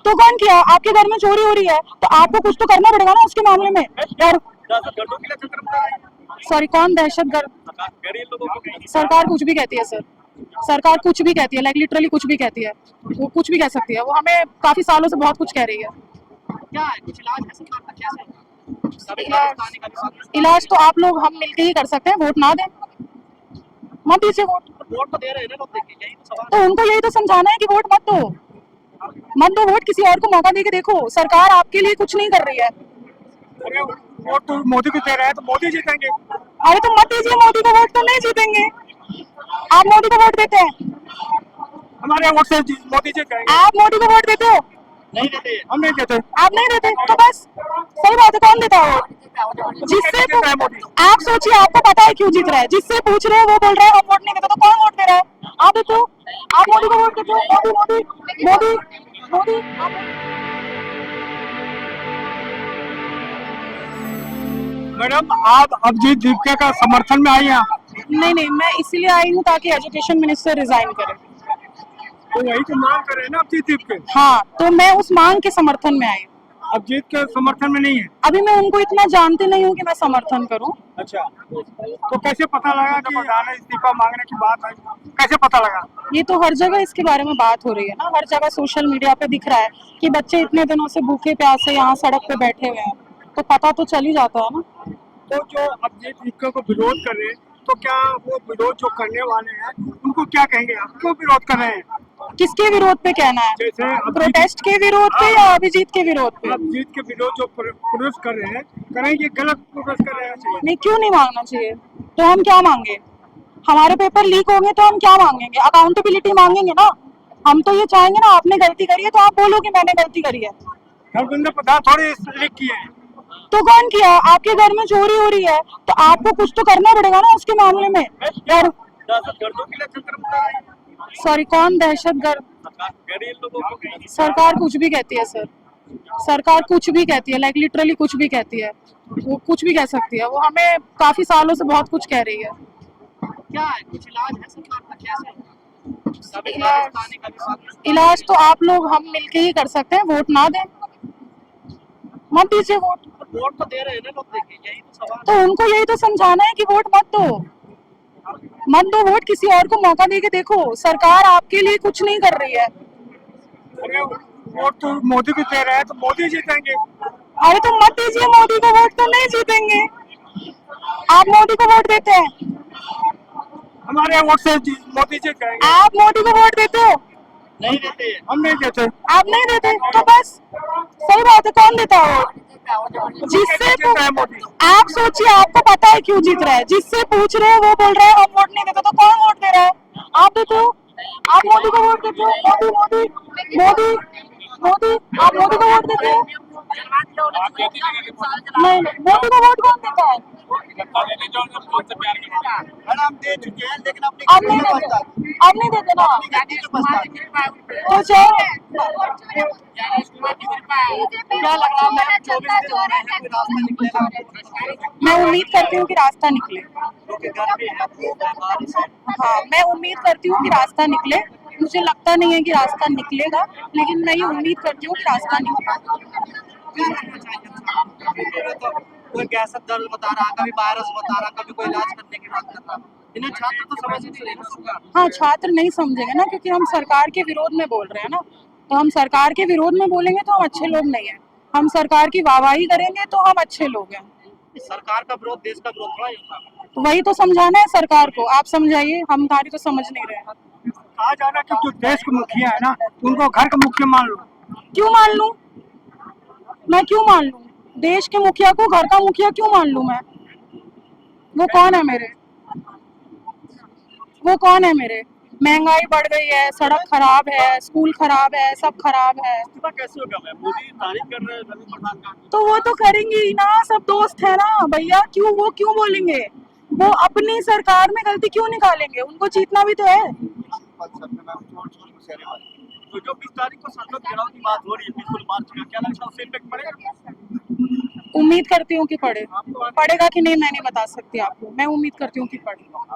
तो कौन किया? आपके घर में चोरी हो रही है तो आपको कुछ तो करना पड़ेगा ना उसके मामले में। और सॉरी, कौन दहशतगर्द? सरकार कुछ भी कहती है सर, सरकार कुछ भी कहती है, लाइक लिटरली कुछ भी कहती है, वो कुछ भी कह सकती है। वो हमें काफी सालों से बहुत कुछ कह रही है। क्या है कुछ इलाज है सरकार का? कैसे इलाज तो आप लोग हम मिलके ही कर सकते हैं। वोट ना दें, मत दीजिए वोट। वोट तो दे रहे हैं ना लोग, देखिए यही तो सवाल तो उनको यही तो समझाना है कि वोट मत दो, मत दो वोट, किसी और को मौका दे के देखो। सरकार आपके लिए कुछ नहीं कर रही है। अरे वोट तो मोदी को दे रहे हैं तो मोदी जीतेंगे। अरे तो मत दीजिए मोदी को वोट, तो नहीं जीतेंगे। आप मोदी को वोट देते हैं? हमारे वोट से मोदी जीत जाएंगे। आप मोदी को वोट देते हो? नहीं देते। हम नहीं देते। आप नहीं देते तो बस सही बात है, कौन देता है वोट? जिससे जीत रहा है मोदी। आप सोचिए, आपको पता है क्यों जीत रहा है? जिससे पूछ रहे हो वो बोल रहा है हम वोट नहीं देते, तो कौन वोट दे रहा है? आप देते हो? आप मोदी को वोट देते हो? मोदी मोदी मोदी मोदी मैडम आप अभिजीत दीपके का समर्थन में आई हैं आप? नहीं नहीं, मैं इसीलिए आई हूँ ताकि एजुकेशन मिनिस्टर रिजाइन करे। तो वही तो मांग कर रहे हैं ना अभिजीत दीपके। हाँ, तो मैं उस मांग के समर्थन में आई हूँ। अभिजीत के समर्थन में नहीं है? अभी मैं उनको इतना जानती नहीं हूँ कि मैं समर्थन करूँ। अच्छा, तो कैसे पता लगा कि प्रधान इस्तीफा मांगने की बात है? कैसे पता लगा? ये तो हर जगह इसके बारे में बात हो रही है ना, हर जगह सोशल मीडिया पे दिख रहा है कि बच्चे इतने दिनों से भूखे प्यासे यहाँ सड़क पे बैठे हुए हैं, तो पता तो चल ही जाता है ना। तो जो अभिजीत दीपके को विरोध कर रहे हैं, तो क्या वो विरोध जो करने वाले हैं उनको क्या कहेंगे आप? क्यों विरोध कर रहे हैं? किसके विरोध पे कहना है? जैसे प्रोटेस्ट के विरोध पे या अभिजीत के विरोध पे? अभिजीत के विरोध जो पुरुष कर रहे हैं, करेंगे गलत पुरुष कर रहे हैं। नहीं, क्यों नहीं मांगना चाहिए? तो हम क्या मांगे? हमारे पेपर लीक होंगे तो हम क्या मांगेंगे? अकाउंटेबिलिटी मांगेंगे ना। हम तो ये चाहेंगे ना, आपने गलती करी है तो आप बोलो कि मैंने गलती करी है। धर्मेंद्र प्रधान थोड़ी लीक किए हैं। तो कौन किया? आपके घर में चोरी हो रही है तो आपको कुछ तो करना पड़ेगा ना उसके मामले में। और दहशतगर्दों के लिए चक्कर बता रही है सॉरी, कौन दहशतगर्द? सरकार, कह रही है लोगों को। सरकार कुछ भी कहती है सर, सरकार कुछ भी कहती है, लाइक लिटरली कुछ भी कहती है, वो कुछ भी कह सकती है। वो हमें काफी सालों से बहुत कुछ कह रही है। क्या है कुछ इलाज है सरकार का? कैसे इलाज तो आप लोग हम मिलके ही कर सकते हैं। वोट ना दें, मत दीजिए वोट। वोट तो दे रहे हैं ना लोग, देखिए यही तो सवाल तो उनको यही तो समझाना है कि वोट मत दो, मत दो वोट, किसी और को मौका दे के देखो। सरकार आपके लिए कुछ नहीं कर रही है। अरे वोट तो मोदी को दे रहे हैं तो मोदी जीतेंगे। अरे तो मत दीजिए मोदी को वोट, तो नहीं जीतेंगे। आप मोदी को वोट देते हैं? हमारे वोट से मोदी जीत जाएंगे। आप मोदी को वोट देते हो? नहीं देते। हम नहीं देते। आप नहीं देते तो बस सही बात है, कौन देता है वोट? जिससे जीत रहा है मोदी। आप सोचिए, आपको पता है क्यों जीत रहा है? जिससे पूछ रहे हो वो बोल रहा है हम वोट नहीं देते, तो कौन वोट दे रहा है? आप देते हो? आप मोदी को वोट देते हो? मोदी मोदी मोदी मोदी आप मोदी को वोट देते हो? नहीं नहीं, मोदी को वोट कौन देता है? मैडम दे चुके हैं लेकिन अपनी आप नहीं देते, आप नहीं देते ना। तो चाहे क्या लग रहा है मैम, 24 दिन हो रहे हैं, कोई रास्ता निकलेगा? मैं उम्मीद करती हूँ कि रास्ता निकले। क्योंकि गर्मी है, बारिश है। हाँ, मैं उम्मीद करती हूँ कि रास्ता निकले। मुझे लगता नहीं है कि रास्ता निकलेगा, लेकिन मैं ये उम्मीद करती हूँ कि रास्ता निकले। तो कोई गैस दर्द बता रहा, कभी वायरस बता रहा, कभी कोई इलाज करने की बात कर रहा। इन्हें छात्र तो समझ ही नहीं रहे ना सरकार। हाँ, छात्र नहीं समझेंगे ना, क्योंकि हम सरकार के विरोध में बोल रहे हैं ना। तो हम सरकार के विरोध में बोलेंगे तो हम अच्छे लोग नहीं हैं। हम सरकार की वाहवाही करेंगे तो हम अच्छे लोग हैं। सरकार का विरोध देश का विरोध थोड़ा ही होता है। तो वही तो समझाना है सरकार को। आप समझाइए, हम हमारी तो समझ नहीं रहे हैं। कहा जा रहा है कि जो देश के मुखिया है ना, उनको घर का मुखिया मान लो। क्यों मान लूं? मैं क्यों मान लूं? देश के मुखिया को घर का मुखिया क्यों मान लूं मैं? वो कौन है मेरे? वो कौन है मेरे? महंगाई बढ़ गई है, सड़क खराब है, स्कूल खराब है, सब खराब है। इस्तीफा कैसे होगा मैम? मोदी तारीफ कर रहे हैं धर्मेंद्र प्रधान का। तो वो तो करेंगे ही ना, सब दोस्त है ना भैया। क्यों वो क्यों बोलेंगे? वो अपनी सरकार में गलती क्यों निकालेंगे? उनको जीतना भी तो है। तो जो 20 तारीख को संसद घेराव की बात हो रही है, पीसफुल मार्च का, क्या लगता है उससे इम्पैक्ट पड़ेगा? उम्मीद करती हूँ कि पड़ेगा कि नहीं मैं नहीं बता सकती आपको। मैं उम्मीद करती हूँ कि पड़ेगा।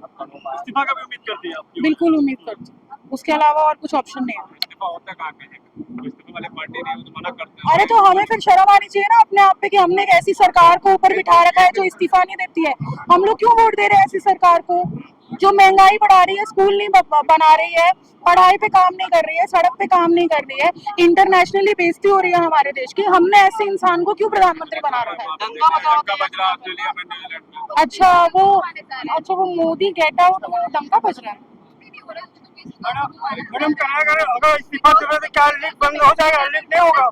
इस्तीफा का भी उम्मीद करती है आप? बिल्कुल उम्मीद करती हूँ, उसके अलावा और कुछ ऑप्शन नहीं है। इस्तीफा होता कहाँ पे है? तो इस्तीफे वाले पार्टी नहीं, वो तो मना करते हैं। अरे तो हमें फिर शर्म आनी चाहिए ना अपने आप पे कि हमने एक ऐसी सरकार को ऊपर बिठा रखा है जो इस्तीफा नहीं देती है। हम लोग क्यों वोट दे रहे हैं ऐसी सरकार को जो महंगाई बढ़ा रही है, स्कूल नहीं बना रही है, पढ़ाई पे काम नहीं कर रही है, सड़क पे काम नहीं कर रही है, इंटरनेशनली बेइज्जती हो रही है हमारे देश की। हमने ऐसे इंसान को क्यों प्रधानमंत्री बना रखा है? दंगा बजा दंगा बज रहा है ऑस्ट्रेलिया में, न्यूजीलैंड में। अच्छा वो मोदी गेट आउट, वो डंका बज रहा है। मैडम अगर इस्तीफा देने से क्या लीक बंद हो जाएगा, लीक नहीं होगा?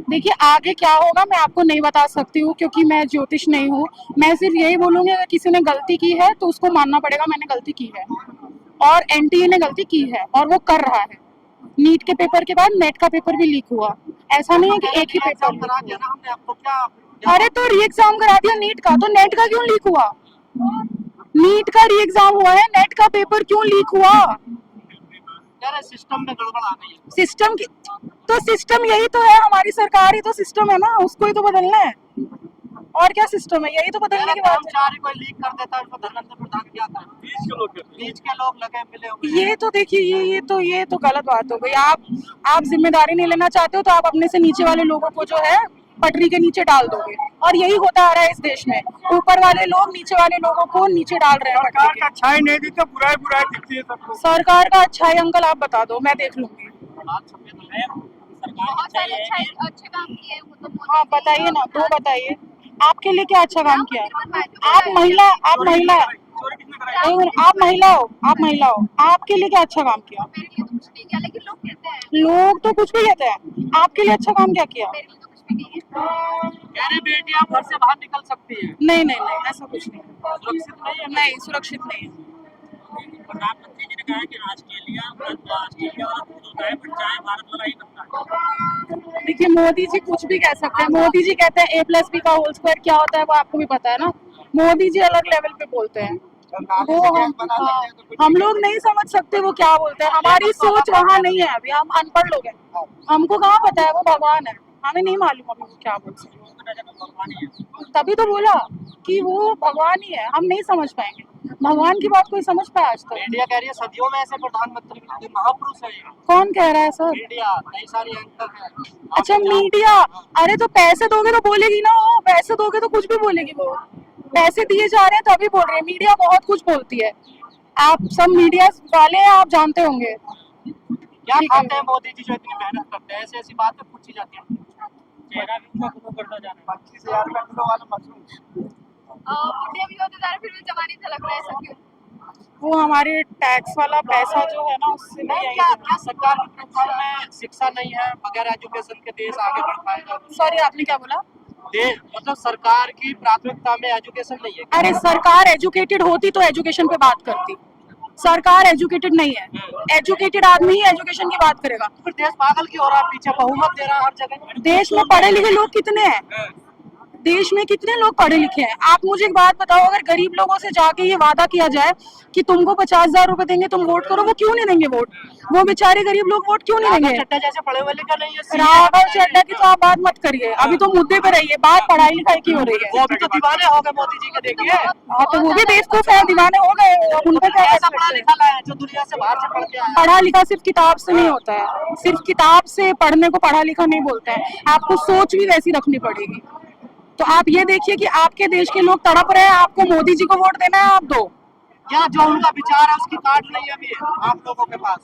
देखिए आगे क्या होगा मैं आपको नहीं बता सकती हूँ क्योंकि मैं ज्योतिष नहीं हूँ। मैं सिर्फ यही बोलूंगी अगर किसी ने गलती की है तो उसको मानना पड़ेगा मैंने गलती की है, और एनटीए ने गलती की है और वो कर रहा है। नीट के पेपर के बाद नेट का पेपर भी लीक हुआ, ऐसा नहीं है कि एक ही पेपर करा लीक दिया हुआ। ना हमने आपको क्या। अरे तो री एग्जाम करा दिया नीट का, तो नेट का क्यों लीक हुआ? नीट का री एग्जाम हुआ है, नेट का पेपर क्यों लीक हुआ? यार सिस्टम में गड़बड़ आ गई है। सिस्टम की तो सिस्टम यही तो है, हमारी सरकार ही तो सिस्टम है ना, उसको ही तो बदलना है। और क्या सिस्टम है, यही तो बदलने की बात है। कर्मचारी कोई लीक कर देता है उसको धर्मेंद्र प्रधान क्या करे? बीच के लोग लगे मिले हुए हैं। ये तो देखिए ये तो गलत बात हो गई। आप जिम्मेदारी नहीं लेना चाहते हो तो आप अपने से नीचे वाले लोगों को जो है पटरी के नीचे डाल दोगे, और यही होता आ रहा है इस देश में। ऊपर वाले लोग नीचे वाले लोगों को नीचे डाल रहे हैं पटरी सरकार के। का अच्छाई नहीं दी तो बुराई बुराई दिखती है सबको। सरकार का अच्छा है अंकल, आप बता दो मैं देख लूंगी। बात सफेद है। बहुत सारे अच्छे काम किए वो तो मोदी हाँ जी बताइए ना, दो बताइए आपके लिए क्या अच्छा काम किया? आप आप महिला चोरी आप महिला हो, आपके लिए क्या अच्छा काम किया? मेरे लिए तो कुछ नहीं किया, लेकिन लोग कहते हैं लोग तो कुछ भी कहते हैं, आपके लिए अच्छा काम क्या किया? मेरे लिए तो कुछ भी नहीं है। कह रहे बेटियां घर से बाहर निकल सकती है, नहीं ऐसा कुछ नहीं, सुरक्षित नहीं है। नहीं सुरक्षित नहीं है। प्रधानमंत्री जी ने कहा है कि ऑस्ट्रेलिया वाला दूध होता है पर चाय भारत वाला ही बनता है। देखिए मोदी जी कुछ भी कह सकते हैं, मोदी जी कहते हैं A+B का होल स्क्वायर क्या होता है वो आपको भी पता है ना। मोदी जी अलग लेवल पे बोलते हैं, वो हम लोग नहीं समझ सकते वो क्या बोलते हैं। हमारी सोच वहाँ नहीं है, अभी हम अनपढ़ लोग हैं, हमको कहाँ पता है वो भगवान है, हमें नहीं मालूम अभी वो क्या बोल सकते हैं। तभी तो बोला कि वो भगवान ही है, हम नहीं समझ पाएंगे भगवान की बात। कोई समझ पाया आज तक? मीडिया कह रही है सदियों में ऐसे प्रधानमंत्री मिलते, महापुरुष है ये। कौन कह रहा है सर? मीडिया कई सारी एंकर है। अच्छा मीडिया, अरे तो पैसे दोगे तो बोलेगी ना, वो पैसे दोगे तो कुछ भी बोलेगी वो। पैसे दिए जा रहे हैं तभी बोल रहे हैं। मीडिया बहुत कुछ बोलती है, आप सब मीडिया वाले हैं, आप जानते होंगे। क्या खाते हैं मोदी जी जो इतनी मेहनत करते हैं? ऐसी ऐसी बातें पूछी जाती है। चेहरा भी उनका ग्रो करता जा रहा है। 25,000 का किलो वाला मशरूम। बुढ़िया भी होते जा रहे फिर भी जमा नहीं लग रहा है, ऐसा क्यों? वो हमारे टैक्स वाला पैसा जो है ना उससे भी यही। क्या सरकार की प्रोग्राम में शिक्षा नहीं है? बगैर एजुकेशन के देश आगे बढ़ पाएगा? सॉरी आपने क्या बोला? देश मतलब सरकार की प्राथमिकता में एजुकेशन नहीं है। अरे सरकार एजुकेटेड होती तो एजुकेशन पे बात करती, सरकार एजुकेटेड नहीं है। एजुकेटेड आदमी ही एजुकेशन की बात करेगा। फिर देश पागल क्यों हो रहा है? पीछे बहुमत दे रहा है हर जगह। देश में पढ़े लिखे लोग कितने हैं? देश में कितने लोग पढ़े लिखे हैं? आप मुझे एक बात बताओ, अगर गरीब लोगों से जाके ये वादा किया जाए कि तुमको 50,000 रुपए देंगे तुम वोट करो, वो क्यों नहीं देंगे वोट? वो बेचारे गरीब लोग वोट क्यों नहीं देंगे? चट्टा जैसे पढ़े हुए लिखा नहीं है। राघव चड्डा की तो आप बात मत करिए, अभी तो मुद्दे पे रहिए, बात पढ़ाई लिखाई की हो रही है। वो अभी तो दीवाने हो गए मोदी जी के, देखिए। हाँ तो वो भी बेवकूफ है, दीवाने हो गए, अब उनका क्या कर ऐसा पढ़ा सकते हैं? लिखा है जो दुनिया से बाहर से पढ़ के आया है। पढ़ा लिखा सिर्फ किताब से नहीं होता है, सिर्फ किताब से पढ़ने को पढ़ा लिखा नहीं बोलते हैं। आपको सोच भी वैसी रखनी पड़ेगी। तो आप ये देखिए कि आपके देश के लोग तड़प रहे हैं, आपको मोदी जी को वोट देना है, आप दो। या जो उनका विचार है उसकी कार्ड नहीं है अभी आप लोगों के पास।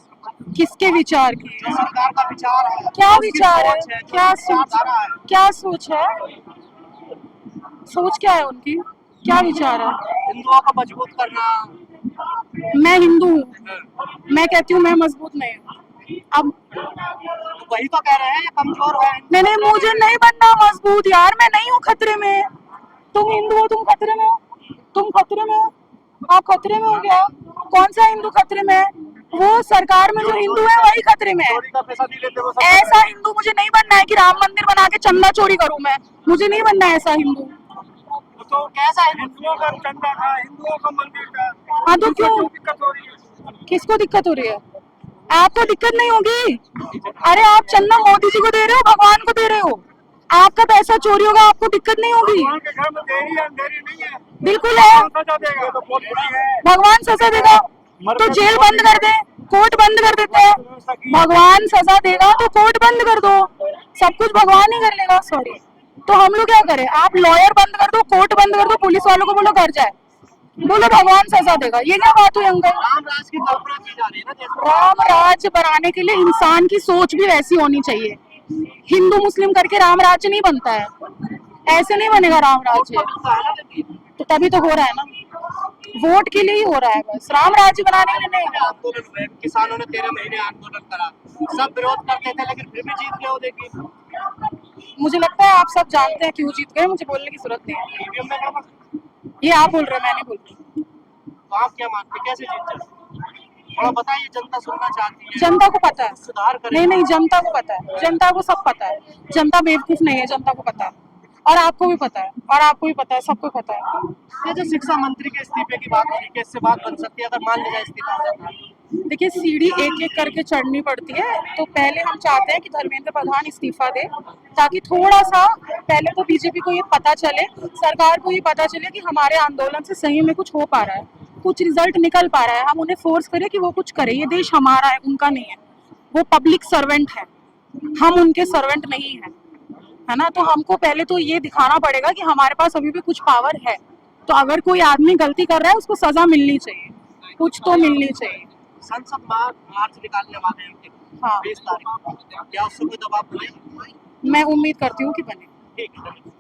किसके विचार की? जो सरकार का विचार है, क्या उसकी विचार है? सोच क्या जो सोच? विचारधारा है। क्या सोच है? सोच क्या है उनकी? क्या विचार है? हिंदुओं को मजबूत करना। मैं हिंदू हूँ, मैं कहती हूँ मैं मजबूत नहीं हूँ। अब वही तो कह रहे हैं ये कमजोर है। नहीं मुझे नहीं बनना मजबूत यार, मैं नहीं हूँ खतरे में। तुम हिंदू हो, तुम खतरे में हो, तुम खतरे में हो, आप खतरे में हो क्या? कौन सा हिंदू खतरे में है? वो सरकार में जो हिंदू है वही खतरे में है। चोरी का पैसा नहीं लेते वो सब। ऐसा हिंदू मुझे नहीं बनना है कि राम मंदिर बना के चंदा चोरी करूं मैं, मुझे नहीं बनना है ऐसा हिंदू। तो कैसा है? हिंदुओं का चंदा था, हिंदुओं का मंदिर था। हाँ तो क्यों? दिक्कत हो रही है। किसको दिक्कत हो रही है? आपको दिक्कत नहीं होगी। अरे आप चंदा मोदी जी को दे रहे हो, भगवान को दे रहे हो, आपका पैसा चोरी होगा, आपको दिक्कत नहीं होगी। भगवान के घर में देरी है, अंधेरी नहीं है। बिल्कुल है, सजा देगा तो बहुत बुरी है। भगवान सजा देगा तो जेल बंद कर दे, कोर्ट बंद कर देते हैं। भगवान सजा देगा तो कोर्ट बंद कर दो, सब कुछ भगवान ही कर लेगा। सॉरी, तो हम लोग क्या करें? आप लॉयर बंद कर दो, कोर्ट बंद कर दो, पुलिस वालों को बोलो घर जाए, बोलो भगवान सजा देगा। ये क्या बात हुई अंकल? राम राज की कल्पना की जा रही है ना, जैसे राम राज्य बनाने के लिए इंसान की सोच भी वैसी होनी चाहिए। हिंदू मुस्लिम करके राम राज्य नहीं बनता है, ऐसे नहीं बनेगा राम राज्य। मिलता है ना, लेकिन तो तभी तो हो रहा है ना, वोट के लिए ही हो रहा है, बस राम राज्य बनाने के लिए नहीं। आंदोलन हुए, किसानों ने 13 महीने आंदोलन करा, सब विरोध करते थे लेकिन फिर भी जीत गए वो। देखिए मुझे लगता है आप सब जानते हैं क्यों जीत गए, मुझे बोलने की जरूरत नहीं है। ईवीएम में गड़बड़। ये आप बोल रहे हैं, मैं नहीं बोल रही। तो आप क्या मानते हैं, कैसे जीत जाए? थोड़ा बताइए, जनता सुनना चाहती है। जनता को पता है, सुधार करें। नहीं नहीं, जनता को पता है, जनता को सब पता है। जनता बेवकूफ नहीं है, जनता को पता है, और आपको भी पता है, और आपको भी पता है, सबको पता है। ये जो शिक्षा मंत्री के इस्तीफे की बात हो रही है, इससे बात बन सकती है अगर मान लिया जाए इस्तीफा हो जाता है? देखिए, सीढ़ी एक एक करके चढ़नी पड़ती है, तो पहले हम चाहते हैं कि धर्मेंद्र प्रधान इस्तीफा दे, ताकि थोड़ा सा पहले तो बीजेपी को ये पता चले, सरकार को ये पता चले कि हमारे आंदोलन से सही में कुछ हो पा रहा है, कुछ रिजल्ट निकल पा रहा है। हम उन्हें फोर्स करें कि वो कुछ करे। ये देश हमारा है, उनका नहीं है। वो पब्लिक सर्वेंट है, हम उनके सर्वेंट नहीं है ना। तो हमको पहले तो ये दिखाना पड़ेगा कि हमारे पास अभी भी कुछ पावर है। तो अगर कोई आदमी गलती कर रहा है, उसको सजा मिलनी चाहिए, कुछ तो मिलनी चाहिए। संसद मार्च निकालने वाले हैं हाँ। 20 तारीख को, क्या उससे कोई दबाव बनेगा? मैं उम्मीद करती हूँ कि बने। ठीक है।